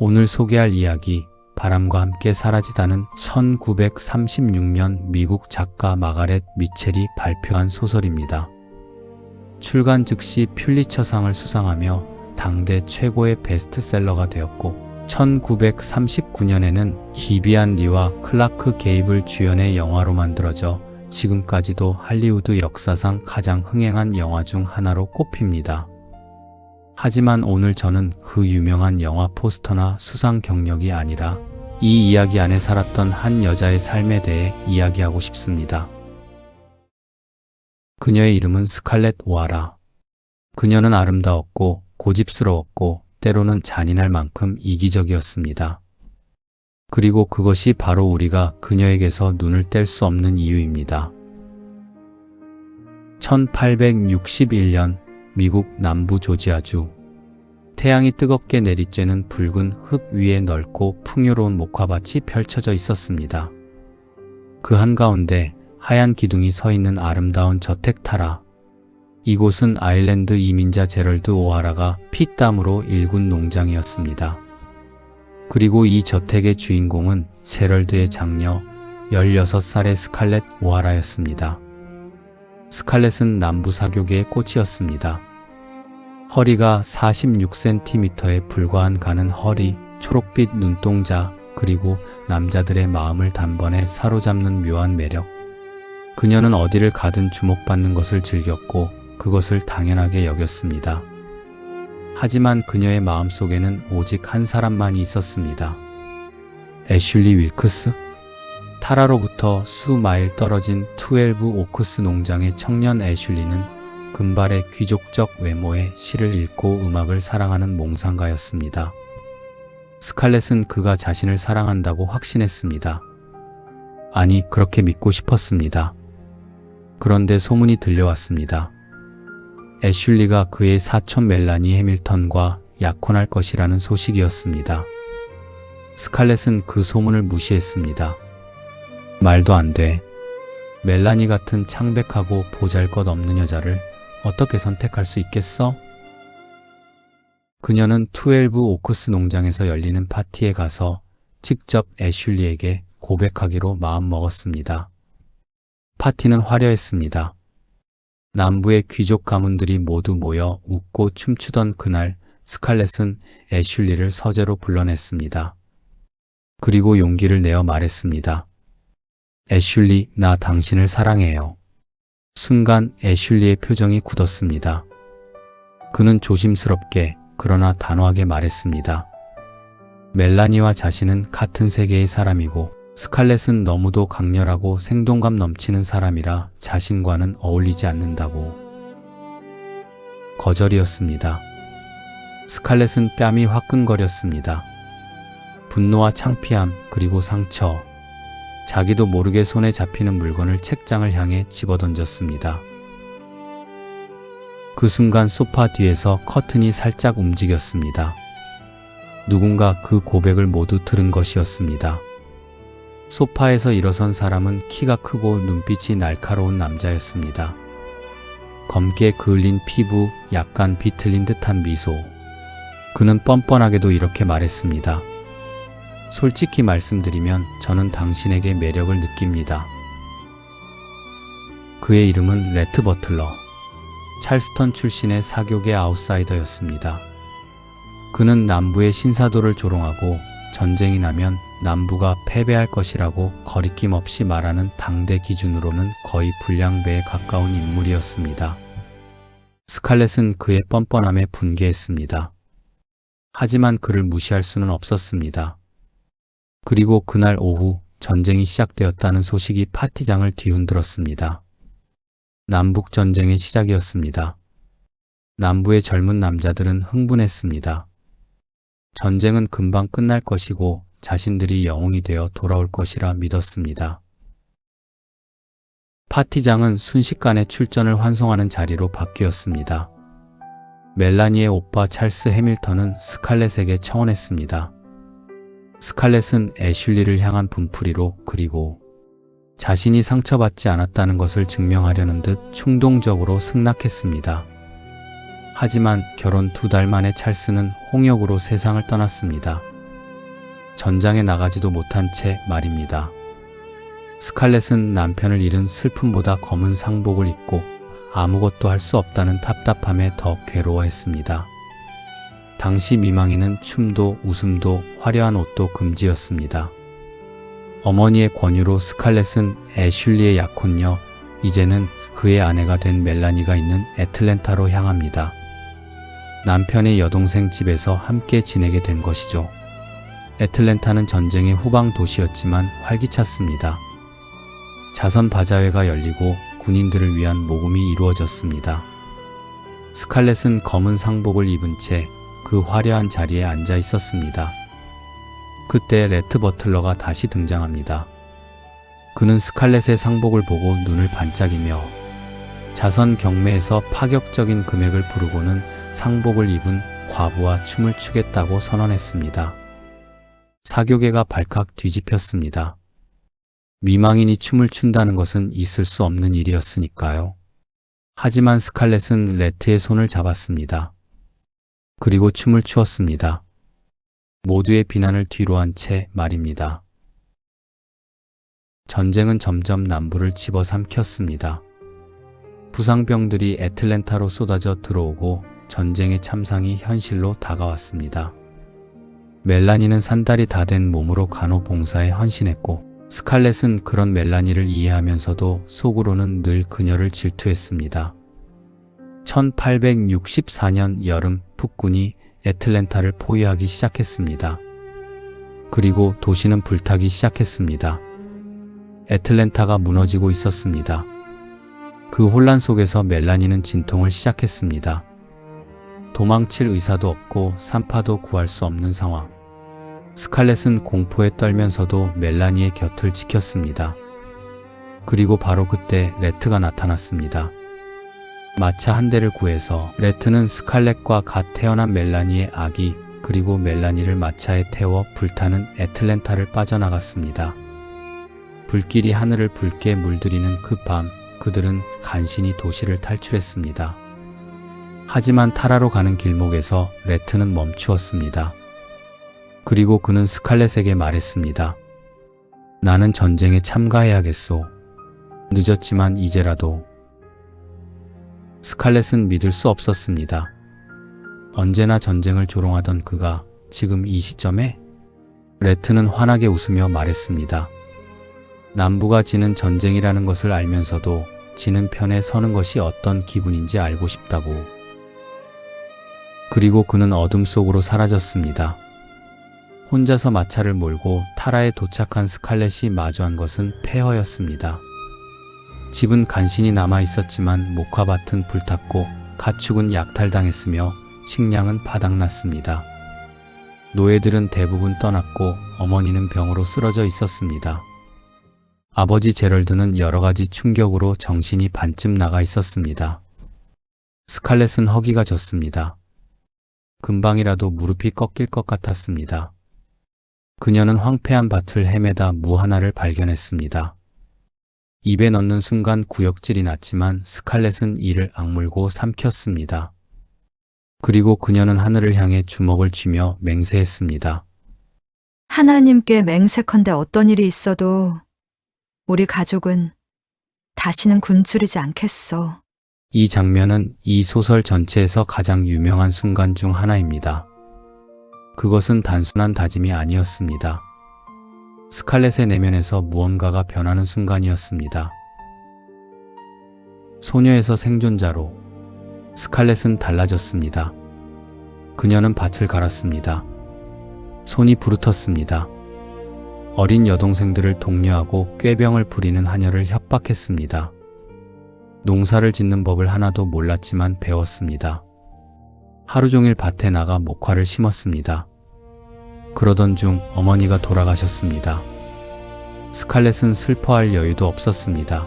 오늘 소개할 이야기, 바람과 함께 사라지다는 1936년 미국 작가 마가렛 미첼이 발표한 소설입니다. 출간 즉시 퓰리처상을 수상하며 당대 최고의 베스트셀러가 되었고 1939년에는 기비안 리와 클라크 게이블 주연의 영화로 만들어져 지금까지도 할리우드 역사상 가장 흥행한 영화 중 하나로 꼽힙니다. 하지만 오늘 저는 그 유명한 영화 포스터나 수상 경력이 아니라 이 이야기 안에 살았던 한 여자의 삶에 대해 이야기하고 싶습니다. 그녀의 이름은 스칼렛 오하라. 그녀는 아름다웠고 고집스러웠고 때로는 잔인할 만큼 이기적이었습니다. 그리고 그것이 바로 우리가 그녀에게서 눈을 뗄 수 없는 이유입니다. 1861년 미국 남부 조지아주. 태양이 뜨겁게 내리쬐는 붉은 흙 위에 넓고 풍요로운 목화밭이 펼쳐져 있었습니다. 그 한가운데 하얀 기둥이 서 있는 아름다운 저택 타라. 이곳은 아일랜드 이민자 제럴드 오하라가 피땀으로 일군 농장이었습니다. 그리고 이 저택의 주인공은 제럴드의 장녀 16살의 스칼렛 오하라였습니다. 스칼렛은 남부 사교계의 꽃이었습니다. 허리가 46cm에 불과한 가는 허리, 초록빛 눈동자, 그리고 남자들의 마음을 단번에 사로잡는 묘한 매력. 그녀는 어디를 가든 주목받는 것을 즐겼고 그것을 당연하게 여겼습니다. 하지만 그녀의 마음속에는 오직 한 사람만이 있었습니다. 애슐리 윌크스? 타라로부터 수마일 떨어진 12 오크스 농장의 청년 애슐리는 금발의 귀족적 외모에 시를 읽고 음악을 사랑하는 몽상가였습니다. 스칼렛은 그가 자신을 사랑한다고 확신했습니다. 아니, 그렇게 믿고 싶었습니다. 그런데 소문이 들려왔습니다. 애슐리가 그의 사촌 멜라니 해밀턴과 약혼할 것이라는 소식이었습니다. 스칼렛은 그 소문을 무시했습니다. 말도 안 돼. 멜라니 같은 창백하고 보잘것없는 여자를 어떻게 선택할 수 있겠어? 그녀는 12 오크스 농장에서 열리는 파티에 가서 직접 애슐리에게 고백하기로 마음먹었습니다. 파티는 화려했습니다. 남부의 귀족 가문들이 모두 모여 웃고 춤추던 그날 스칼렛은 애슐리를 서재로 불러냈습니다. 그리고 용기를 내어 말했습니다. 애슐리, 나 당신을 사랑해요. 순간 애슐리의 표정이 굳었습니다. 그는 조심스럽게 그러나 단호하게 말했습니다. 멜라니와 자신은 같은 세계의 사람이고 스칼렛은 너무도 강렬하고 생동감 넘치는 사람이라 자신과는 어울리지 않는다고. 거절이었습니다. 스칼렛은 뺨이 화끈거렸습니다. 분노와 창피함 그리고 상처. 자기도 모르게 손에 잡히는 물건을 책장을 향해 집어던졌습니다. 그 순간 소파 뒤에서 커튼이 살짝 움직였습니다. 누군가 그 고백을 모두 들은 것이었습니다. 소파에서 일어선 사람은 키가 크고 눈빛이 날카로운 남자였습니다. 검게 그을린 피부, 약간 비틀린 듯한 미소. 그는 뻔뻔하게도 이렇게 말했습니다. 솔직히 말씀드리면 저는 당신에게 매력을 느낍니다. 그의 이름은 레트 버틀러. 찰스턴 출신의 사교계 아웃사이더였습니다. 그는 남부의 신사도를 조롱하고 전쟁이 나면 남부가 패배할 것이라고 거리낌 없이 말하는 당대 기준으로는 거의 불량배에 가까운 인물이었습니다. 스칼렛은 그의 뻔뻔함에 분개했습니다. 하지만 그를 무시할 수는 없었습니다. 그리고 그날 오후 전쟁이 시작되었다는 소식이 파티장을 뒤흔들었습니다. 남북전쟁의 시작이었습니다. 남부의 젊은 남자들은 흥분했습니다. 전쟁은 금방 끝날 것이고 자신들이 영웅이 되어 돌아올 것이라 믿었습니다. 파티장은 순식간에 출전을 환송하는 자리로 바뀌었습니다. 멜라니의 오빠 찰스 해밀턴은 스칼렛에게 청혼했습니다. 스칼렛은 애슐리를 향한 분풀이로 그리고 자신이 상처받지 않았다는 것을 증명하려는 듯 충동적으로 승낙했습니다. 하지만 결혼 2달 만에 찰스는 홍역으로 세상을 떠났습니다. 전장에 나가지도 못한 채 말입니다. 스칼렛은 남편을 잃은 슬픔보다 검은 상복을 입고 아무것도 할 수 없다는 답답함에 더 괴로워했습니다. 당시 미망이는 춤도 웃음도 화려한 옷도 금지였습니다. 어머니의 권유로 스칼렛은 애슐리의 약혼녀, 이제는 그의 아내가 된 멜라니가 있는 애틀랜타로 향합니다. 남편의 여동생 집에서 함께 지내게 된 것이죠. 애틀랜타는 전쟁의 후방 도시였지만 활기찼습니다. 자선 바자회가 열리고 군인들을 위한 모금이 이루어졌습니다. 스칼렛은 검은 상복을 입은 채 그 화려한 자리에 앉아 있었습니다. 그때 레트 버틀러가 다시 등장합니다. 그는 스칼렛의 상복을 보고 눈을 반짝이며 자선 경매에서 파격적인 금액을 부르고는 상복을 입은 과부와 춤을 추겠다고 선언했습니다. 사교계가 발칵 뒤집혔습니다. 미망인이 춤을 춘다는 것은 있을 수 없는 일이었으니까요. 하지만 스칼렛은 레트의 손을 잡았습니다. 그리고 춤을 추었습니다. 모두의 비난을 뒤로한 채 말입니다. 전쟁은 점점 남부를 집어삼켰습니다. 부상병들이 애틀랜타로 쏟아져 들어오고 전쟁의 참상이 현실로 다가왔습니다. 멜라니는 산달이 다 된 몸으로 간호봉사에 헌신했고 스칼렛은 그런 멜라니를 이해하면서도 속으로는 늘 그녀를 질투했습니다. 1864년 여름 북군이 애틀랜타를 포위하기 시작했습니다. 그리고 도시는 불타기 시작했습니다. 애틀랜타가 무너지고 있었습니다. 그 혼란 속에서 멜라니는 진통을 시작했습니다. 도망칠 의사도 없고 산파도 구할 수 없는 상황. 스칼렛은 공포에 떨면서도 멜라니의 곁을 지켰습니다. 그리고 바로 그때 레트가 나타났습니다. 마차 한 대를 구해서 레트는 스칼렛과 갓 태어난 멜라니의 아기 그리고 멜라니를 마차에 태워 불타는 애틀랜타를 빠져나갔습니다. 불길이 하늘을 붉게 물들이는 그 밤 그들은 간신히 도시를 탈출했습니다. 하지만 타라로 가는 길목에서 레트는 멈추었습니다. 그리고 그는 스칼렛에게 말했습니다. 나는 전쟁에 참가해야겠소. 늦었지만 이제라도. 스칼렛은 믿을 수 없었습니다. 언제나 전쟁을 조롱하던 그가 지금 이 시점에? 레트는 환하게 웃으며 말했습니다. 남부가 지는 전쟁이라는 것을 알면서도 지는 편에 서는 것이 어떤 기분인지 알고 싶다고. 그리고 그는 어둠 속으로 사라졌습니다. 혼자서 마차를 몰고 타라에 도착한 스칼렛이 마주한 것은 폐허였습니다. 집은 간신히 남아 있었지만 목화밭은 불탔고 가축은 약탈당했으며 식량은 바닥났습니다. 노예들은 대부분 떠났고 어머니는 병으로 쓰러져 있었습니다. 아버지 제럴드는 여러 가지 충격으로 정신이 반쯤 나가 있었습니다. 스칼렛은 허기가 졌습니다. 금방이라도 무릎이 꺾일 것 같았습니다. 그녀는 황폐한 밭을 헤매다 무 하나를 발견했습니다. 입에 넣는 순간 구역질이 났지만 스칼렛은 이를 악물고 삼켰습니다. 그리고 그녀는 하늘을 향해 주먹을 쥐며 맹세했습니다. 하나님께 맹세컨대 어떤 일이 있어도 우리 가족은 다시는 굶주리지 않겠소. 이 장면은 이 소설 전체에서 가장 유명한 순간 중 하나입니다. 그것은 단순한 다짐이 아니었습니다. 스칼렛의 내면에서 무언가가 변하는 순간이었습니다. 소녀에서 생존자로 스칼렛은 달라졌습니다. 그녀는 밭을 갈았습니다. 손이 부르텄습니다. 어린 여동생들을 독려하고 꾀병을 부리는 하녀를 협박했습니다. 농사를 짓는 법을 하나도 몰랐지만 배웠습니다. 하루 종일 밭에 나가 목화를 심었습니다. 그러던 중 어머니가 돌아가셨습니다. 스칼렛은 슬퍼할 여유도 없었습니다.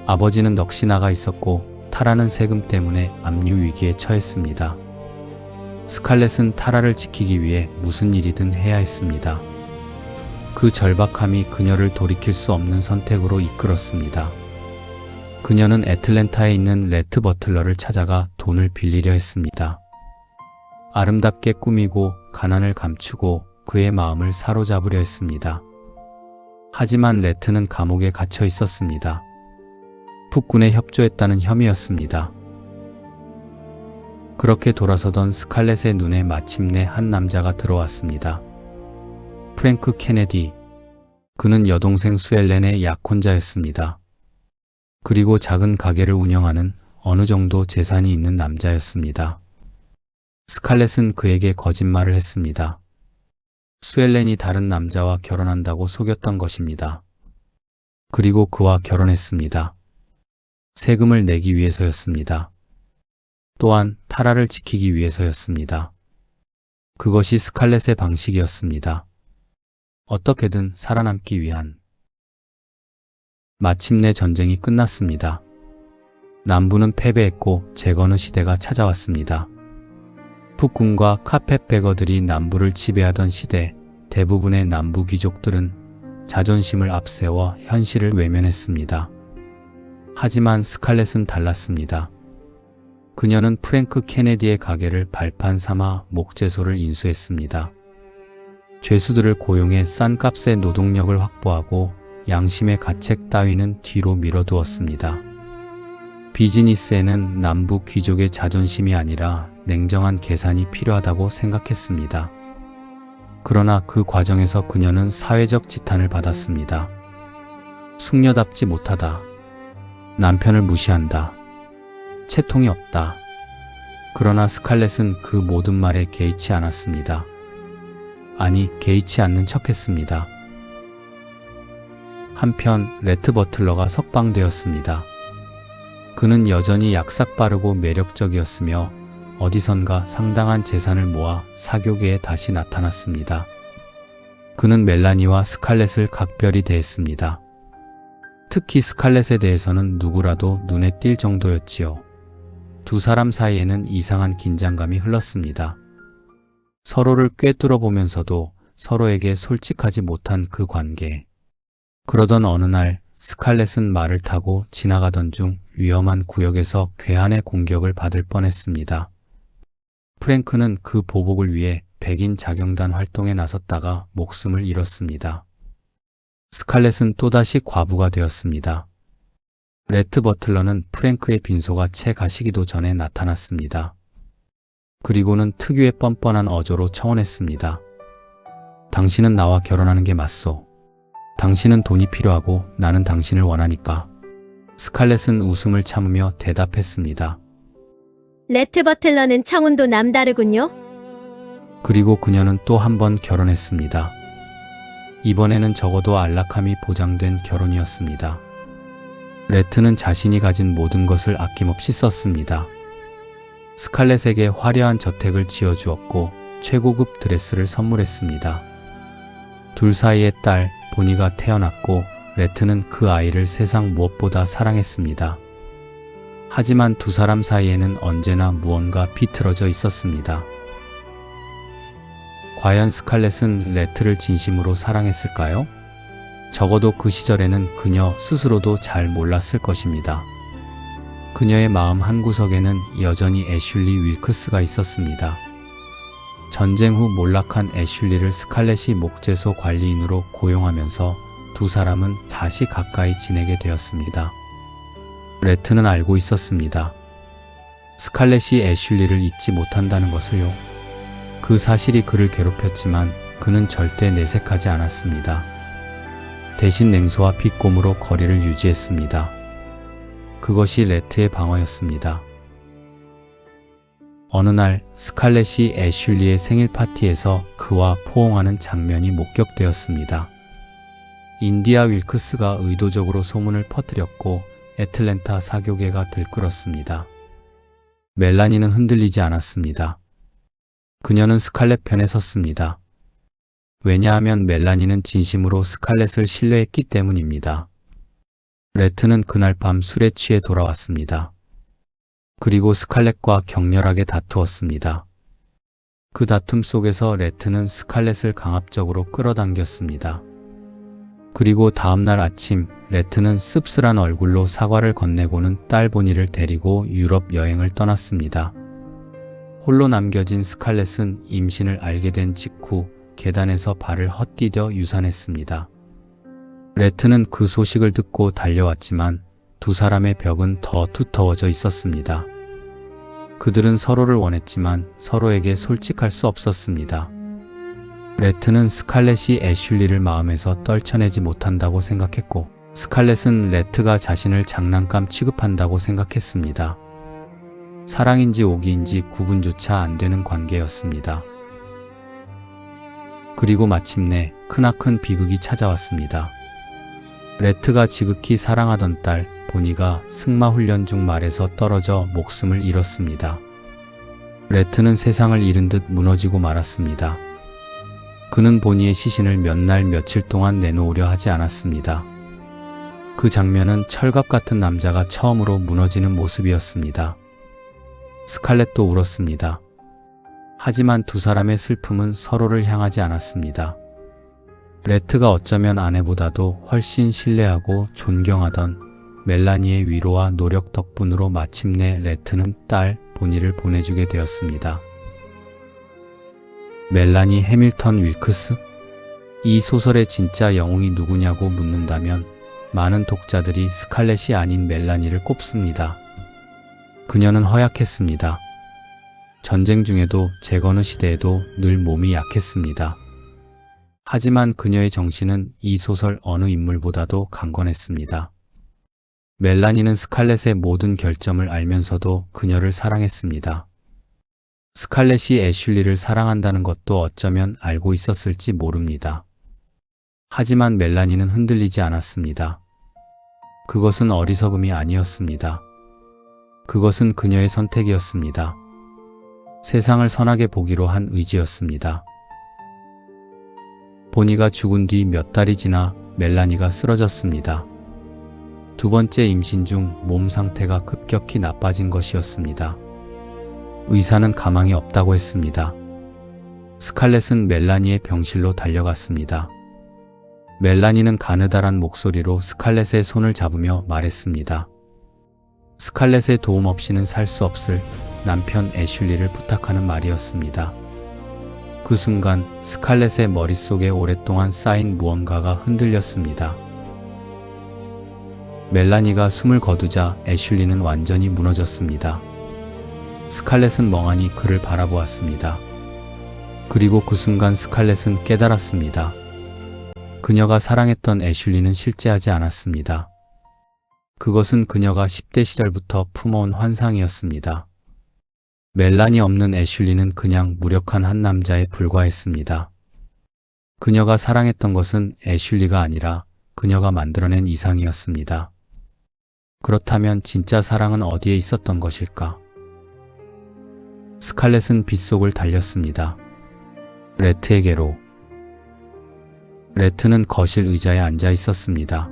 아버지는 넋이 나가 있었고 타라는 세금 때문에 압류 위기에 처했습니다. 스칼렛은 타라를 지키기 위해 무슨 일이든 해야 했습니다. 그 절박함이 그녀를 돌이킬 수 없는 선택으로 이끌었습니다. 그녀는 애틀랜타에 있는 레트 버틀러를 찾아가 돈을 빌리려 했습니다. 아름답게 꾸미고 가난을 감추고 그의 마음을 사로잡으려 했습니다. 하지만 레트는 감옥에 갇혀 있었습니다. 북군에 협조했다는 혐의였습니다. 그렇게 돌아서던 스칼렛의 눈에 마침내 한 남자가 들어왔습니다. 프랭크 케네디. 그는 여동생 수엘렌의 약혼자였습니다. 그리고 작은 가게를 운영하는 어느 정도 재산이 있는 남자였습니다. 스칼렛은 그에게 거짓말을 했습니다. 수엘렌이 다른 남자와 결혼한다고 속였던 것입니다. 그리고 그와 결혼했습니다. 세금을 내기 위해서였습니다. 또한 타라를 지키기 위해서였습니다. 그것이 스칼렛의 방식이었습니다. 어떻게든 살아남기 위한. 마침내 전쟁이 끝났습니다. 남부는 패배했고 재건의 시대가 찾아왔습니다. 북군과 카펫베거들이 남부를 지배하던 시대, 대부분의 남부 귀족들은 자존심을 앞세워 현실을 외면했습니다. 하지만 스칼렛은 달랐습니다. 그녀는 프랭크 케네디의 가게를 발판 삼아 목재소를 인수했습니다. 죄수들을 고용해 싼 값의 노동력을 확보하고 양심의 가책 따위는 뒤로 밀어두었습니다. 비즈니스에는 남부 귀족의 자존심이 아니라 냉정한 계산이 필요하다고 생각했습니다. 그러나 그 과정에서 그녀는 사회적 지탄을 받았습니다. 숙녀답지 못하다. 남편을 무시한다. 채통이 없다. 그러나 스칼렛은 그 모든 말에 개의치 않았습니다. 아니, 개의치 않는 척했습니다. 한편 레트 버틀러가 석방되었습니다. 그는 여전히 약삭빠르고 매력적이었으며 어디선가 상당한 재산을 모아 사교계에 다시 나타났습니다. 그는 멜라니와 스칼렛을 각별히 대했습니다. 특히 스칼렛에 대해서는 누구라도 눈에 띌 정도였지요. 두 사람 사이에는 이상한 긴장감이 흘렀습니다. 서로를 꿰뚫어 보면서도 서로에게 솔직하지 못한 그 관계. 그러던 어느 날 스칼렛은 말을 타고 지나가던 중 위험한 구역에서 괴한의 공격을 받을 뻔했습니다. 프랭크는 그 보복을 위해 백인 자경단 활동에 나섰다가 목숨을 잃었습니다. 스칼렛은 또다시 과부가 되었습니다. 레트 버틀러는 프랭크의 빈소가 채 가시기도 전에 나타났습니다. 그리고는 특유의 뻔뻔한 어조로 청혼했습니다. 당신은 나와 결혼하는 게 맞소. 당신은 돈이 필요하고 나는 당신을 원하니까. 스칼렛은 웃음을 참으며 대답했습니다. 레트 버틀러는 청혼도 남다르군요. 그리고 그녀는 또 한 번 결혼했습니다. 이번에는 적어도 안락함이 보장된 결혼이었습니다. 레트는 자신이 가진 모든 것을 아낌없이 썼습니다. 스칼렛에게 화려한 저택을 지어주었고 최고급 드레스를 선물했습니다. 둘 사이의 딸 보니가 태어났고 레트는 그 아이를 세상 무엇보다 사랑했습니다. 하지만 두 사람 사이에는 언제나 무언가 비틀어져 있었습니다. 과연 스칼렛은 레트를 진심으로 사랑했을까요? 적어도 그 시절에는 그녀 스스로도 잘 몰랐을 것입니다. 그녀의 마음 한구석에는 여전히 애슐리 윌크스가 있었습니다. 전쟁 후 몰락한 애슐리를 스칼렛이 목재소 관리인으로 고용하면서 두 사람은 다시 가까이 지내게 되었습니다. 레트는 알고 있었습니다. 스칼렛이 애슐리를 잊지 못한다는 것을요. 그 사실이 그를 괴롭혔지만 그는 절대 내색하지 않았습니다. 대신 냉소와 비꼼으로 거리를 유지했습니다. 그것이 레트의 방어였습니다. 어느 날 스칼렛이 애슐리의 생일 파티에서 그와 포옹하는 장면이 목격되었습니다. 인디아 윌크스가 의도적으로 소문을 퍼뜨렸고 애틀랜타 사교계가 들끓었습니다. 멜라니는 흔들리지 않았습니다. 그녀는 스칼렛 편에 섰습니다. 왜냐하면 멜라니는 진심으로 스칼렛을 신뢰했기 때문입니다. 레트는 그날 밤 술에 취해 돌아왔습니다. 그리고 스칼렛과 격렬하게 다투었습니다. 그 다툼 속에서 레트는 스칼렛을 강압적으로 끌어당겼습니다. 그리고 다음날 아침 레트는 씁쓸한 얼굴로 사과를 건네고는 딸 보니를 데리고 유럽 여행을 떠났습니다. 홀로 남겨진 스칼렛은 임신을 알게 된 직후 계단에서 발을 헛디뎌 유산했습니다. 레트는 그 소식을 듣고 달려왔지만 두 사람의 벽은 더 두터워져 있었습니다. 그들은 서로를 원했지만 서로에게 솔직할 수 없었습니다. 레트는 스칼렛이 애슐리를 마음에서 떨쳐내지 못한다고 생각했고, 스칼렛은 레트가 자신을 장난감 취급한다고 생각했습니다. 사랑인지 오기인지 구분조차 안 되는 관계였습니다. 그리고 마침내 크나큰 비극이 찾아왔습니다. 레트가 지극히 사랑하던 딸 보니가 승마훈련 중 말에서 떨어져 목숨을 잃었습니다. 레트는 세상을 잃은 듯 무너지고 말았습니다. 그는 보니의 시신을 몇 날 며칠 동안 내놓으려 하지 않았습니다. 그 장면은 철갑 같은 남자가 처음으로 무너지는 모습이었습니다. 스칼렛도 울었습니다. 하지만 두 사람의 슬픔은 서로를 향하지 않았습니다. 레트가 어쩌면 아내보다도 훨씬 신뢰하고 존경하던 멜라니의 위로와 노력 덕분으로 마침내 레트는 딸 보니를 보내주게 되었습니다. 멜라니 해밀턴 윌크스? 이 소설의 진짜 영웅이 누구냐고 묻는다면 많은 독자들이 스칼렛이 아닌 멜라니를 꼽습니다. 그녀는 허약했습니다. 전쟁 중에도 재건의 시대에도 늘 몸이 약했습니다. 하지만 그녀의 정신은 이 소설 어느 인물보다도 강건했습니다. 멜라니는 스칼렛의 모든 결점을 알면서도 그녀를 사랑했습니다. 스칼렛이 애슐리를 사랑한다는 것도 어쩌면 알고 있었을지 모릅니다. 하지만 멜라니는 흔들리지 않았습니다. 그것은 어리석음이 아니었습니다. 그것은 그녀의 선택이었습니다. 세상을 선하게 보기로 한 의지였습니다. 보니가 죽은 뒤 몇 달이 지나 멜라니가 쓰러졌습니다. 두 번째 임신 중 몸 상태가 급격히 나빠진 것이었습니다. 의사는 가망이 없다고 했습니다. 스칼렛은 멜라니의 병실로 달려갔습니다. 멜라니는 가느다란 목소리로 스칼렛의 손을 잡으며 말했습니다. 스칼렛의 도움 없이는 살 수 없을 남편 애슐리를 부탁하는 말이었습니다. 그 순간 스칼렛의 머릿속에 오랫동안 쌓인 무언가가 흔들렸습니다. 멜라니가 숨을 거두자 애슐리는 완전히 무너졌습니다. 스칼렛은 멍하니 그를 바라보았습니다. 그리고 그 순간 스칼렛은 깨달았습니다. 그녀가 사랑했던 애슐리는 실제하지 않았습니다. 그것은 그녀가 10대 시절부터 품어온 환상이었습니다. 멜라니 없는 애슐리는 그냥 무력한 한 남자에 불과했습니다. 그녀가 사랑했던 것은 애슐리가 아니라 그녀가 만들어낸 이상이었습니다. 그렇다면 진짜 사랑은 어디에 있었던 것일까? 스칼렛은 빗속을 달렸습니다. 레트에게로. 레트는 거실 의자에 앉아 있었습니다.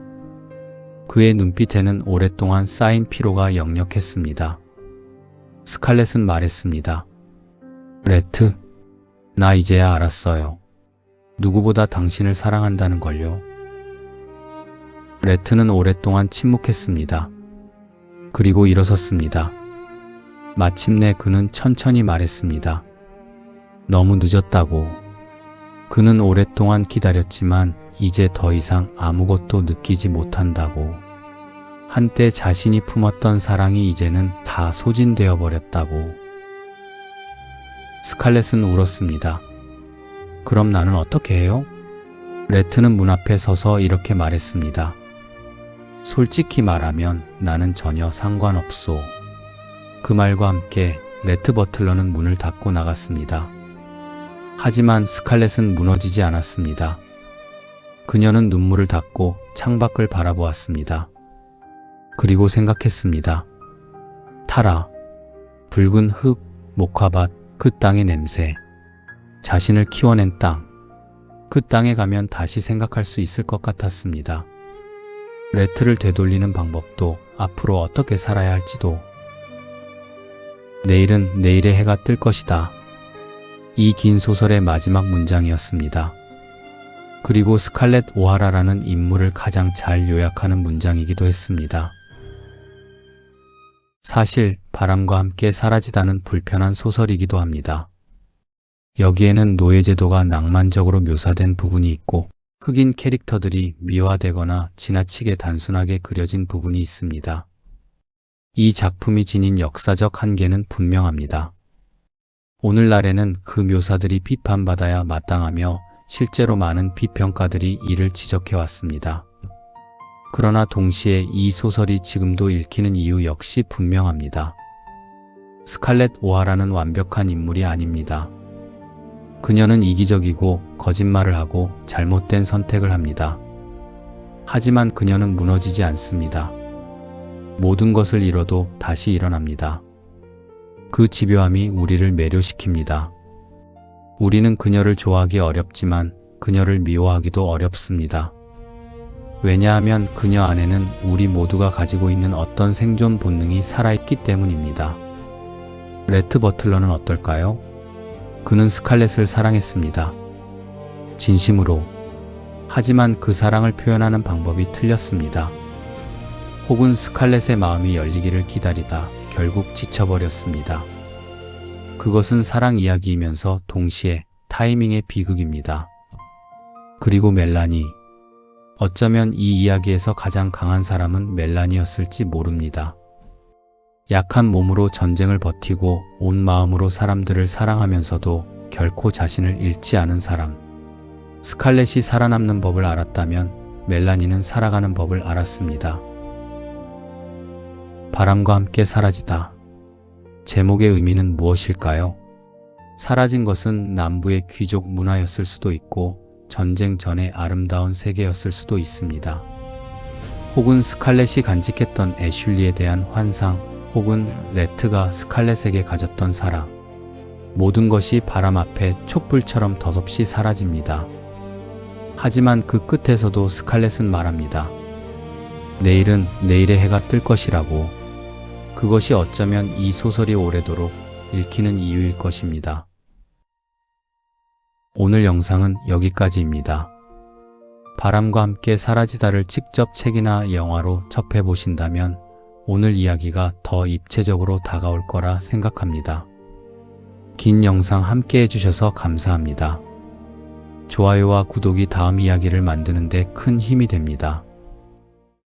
그의 눈빛에는 오랫동안 쌓인 피로가 역력했습니다. 스칼렛은 말했습니다. 레트, 나 이제야 알았어요. 누구보다 당신을 사랑한다는 걸요. 레트는 오랫동안 침묵했습니다. 그리고 일어섰습니다. 마침내 그는 천천히 말했습니다. 너무 늦었다고. 그는 오랫동안 기다렸지만 이제 더 이상 아무것도 느끼지 못한다고. 한때 자신이 품었던 사랑이 이제는 다 소진되어 버렸다고. 스칼렛은 울었습니다. 그럼 나는 어떻게 해요? 레트는 문 앞에 서서 이렇게 말했습니다. 솔직히 말하면 나는 전혀 상관없소. 그 말과 함께 레트 버틀러는 문을 닫고 나갔습니다. 하지만 스칼렛은 무너지지 않았습니다. 그녀는 눈물을 닦고 창밖을 바라보았습니다. 그리고 생각했습니다. 타라, 붉은 흙, 목화밭, 그 땅의 냄새, 자신을 키워낸 땅, 그 땅에 가면 다시 생각할 수 있을 것 같았습니다. 레트를 되돌리는 방법도, 앞으로 어떻게 살아야 할지도. 내일은 내일의 해가 뜰 것이다. 이 긴 소설의 마지막 문장이었습니다. 그리고 스칼렛 오하라라는 인물을 가장 잘 요약하는 문장이기도 했습니다. 사실 바람과 함께 사라지다는 불편한 소설이기도 합니다. 여기에는 노예제도가 낭만적으로 묘사된 부분이 있고 흑인 캐릭터들이 미화되거나 지나치게 단순하게 그려진 부분이 있습니다. 이 작품이 지닌 역사적 한계는 분명합니다. 오늘날에는 그 묘사들이 비판받아야 마땅하며 실제로 많은 비평가들이 이를 지적해왔습니다. 그러나 동시에 이 소설이 지금도 읽히는 이유 역시 분명합니다. 스칼렛 오하라는 완벽한 인물이 아닙니다. 그녀는 이기적이고 거짓말을 하고 잘못된 선택을 합니다. 하지만 그녀는 무너지지 않습니다. 모든 것을 잃어도 다시 일어납니다. 그 집요함이 우리를 매료시킵니다. 우리는 그녀를 좋아하기 어렵지만 그녀를 미워하기도 어렵습니다. 왜냐하면 그녀 안에는 우리 모두가 가지고 있는 어떤 생존 본능이 살아있기 때문입니다. 레트 버틀러는 어떨까요? 그는 스칼렛을 사랑했습니다. 진심으로. 하지만 그 사랑을 표현하는 방법이 틀렸습니다. 혹은 스칼렛의 마음이 열리기를 기다리다 결국 지쳐버렸습니다. 그것은 사랑 이야기이면서 동시에 타이밍의 비극입니다. 그리고 멜라니. 어쩌면 이 이야기에서 가장 강한 사람은 멜라니였을지 모릅니다. 약한 몸으로 전쟁을 버티고 온 마음으로 사람들을 사랑하면서도 결코 자신을 잃지 않은 사람. 스칼렛이 살아남는 법을 알았다면 멜라니는 살아가는 법을 알았습니다. 바람과 함께 사라지다. 제목의 의미는 무엇일까요? 사라진 것은 남부의 귀족 문화였을 수도 있고 전쟁 전의 아름다운 세계였을 수도 있습니다. 혹은 스칼렛이 간직했던 애슐리에 대한 환상, 혹은 레트가 스칼렛에게 가졌던 사랑. 모든 것이 바람 앞에 촛불처럼 덧없이 사라집니다. 하지만 그 끝에서도 스칼렛은 말합니다. 내일은 내일의 해가 뜰 것이라고. 그것이 어쩌면 이 소설이 오래도록 읽히는 이유일 것입니다. 오늘 영상은 여기까지입니다. 바람과 함께 사라지다를 직접 책이나 영화로 접해보신다면 오늘 이야기가 더 입체적으로 다가올 거라 생각합니다. 긴 영상 함께 해주셔서 감사합니다. 좋아요와 구독이 다음 이야기를 만드는 데 큰 힘이 됩니다.